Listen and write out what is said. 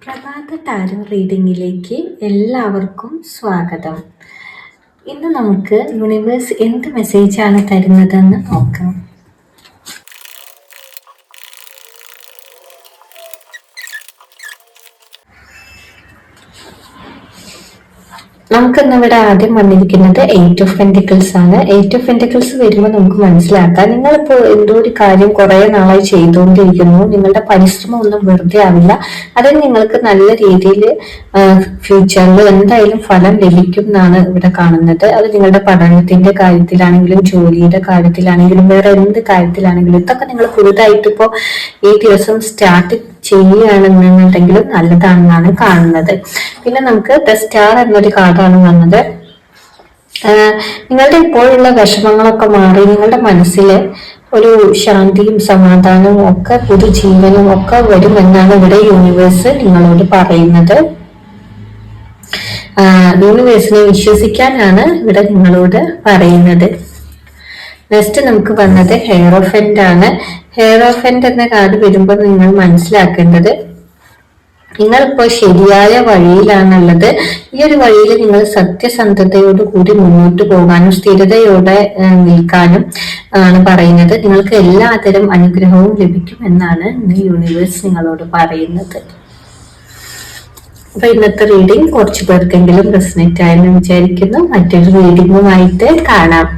പ്രഭാത ടാരോ റീഡിങ്ങിലേക്ക് എല്ലാവർക്കും സ്വാഗതം. ഇന്ന് നമുക്ക് യൂണിവേഴ്സ് എന്ത് മെസ്സേജാണ് തരുന്നതെന്ന് നോക്കാം. നമുക്കിന്ന് ഇവിടെ ആദ്യം വന്നിരിക്കുന്നത് 8 ഓഫ് പെന്റിക്കിൾസ് ആണ്. 8 ഓഫ് പെന്റിക്കിൾസ് വരുമ്പോൾ നമുക്ക് മനസ്സിലാക്കാം, നിങ്ങളിപ്പോ എന്തോ ഒരു കാര്യം കുറെ നാളായി ചെയ്തുകൊണ്ടിരിക്കുന്നു. നിങ്ങളുടെ പരിശ്രമം ഒന്നും വെറുതെ ആവില്ല. അതിന് നിങ്ങൾക്ക് നല്ല രീതിയിൽ ഫ്യൂച്ചറിൽ എന്തായാലും ഫലം ലഭിക്കും എന്നാണ് ഇവിടെ കാണുന്നത്. അത് നിങ്ങളുടെ പഠനത്തിന്റെ കാര്യത്തിലാണെങ്കിലും ജോലിയുടെ കാര്യത്തിലാണെങ്കിലും വേറെ എന്ത് കാര്യത്തിലാണെങ്കിലും ഇതൊക്കെ നിങ്ങൾ പുതുതായിട്ട് ഇപ്പോ ഈ ദിവസം സ്റ്റാർട്ട് ചെയ്യുകയാണെന്നുണ്ടെങ്കിലും നല്ലതാണെന്നാണ് കാണുന്നത്. പിന്നെ നമുക്ക് ദ സ്റ്റാർ എന്നൊരു കാർഡാണ് വന്നത്. നിങ്ങളുടെ ഇപ്പോഴുള്ള വിഷമങ്ങളൊക്കെ മാറി നിങ്ങളുടെ മനസ്സില് ഒരു ശാന്തിയും സമാധാനവും ഒക്കെ പുതുജീവനും ഒക്കെ വരുമെന്നാണ് ഇവിടെ യൂണിവേഴ്സ് നിങ്ങളോട് പറയുന്നത്. യൂണിവേഴ്സിനെ വിശ്വസിക്കാനാണ് ഇവിടെ നിങ്ങളോട് പറയുന്നത്. നെക്സ്റ്റ് നമുക്ക് വന്നത് ഹെയറോഫെന്റ് ആണ്. ഹെയറോഫെന്റ് എന്ന കാർഡ് വരുമ്പോൾ നിങ്ങൾ മനസ്സിലാക്കേണ്ടത്, നിങ്ങളിപ്പോൾ ശരിയായ വഴിയിലാണുള്ളത്. ഈ ഒരു വഴിയിൽ നിങ്ങൾ സത്യസന്ധതയോട് കൂടി മുന്നോട്ട് പോകാനും സ്ഥിരതയോടെ നിൽക്കാനും ആണ് പറയുന്നത്. നിങ്ങൾക്ക് എല്ലാതരം അനുഗ്രഹവും ലഭിക്കും എന്നാണ് യൂണിവേഴ്സ് നിങ്ങളോട് പറയുന്നത്. അപ്പൊ ഇന്നത്തെ റീഡിംഗ് കുറച്ചു പേർക്കെങ്കിലും റെസനേറ്റ് ആയെന്ന് വിചാരിക്കുന്നു. മറ്റൊരു റീഡിങ്ങുമായിട്ട് കാണാം.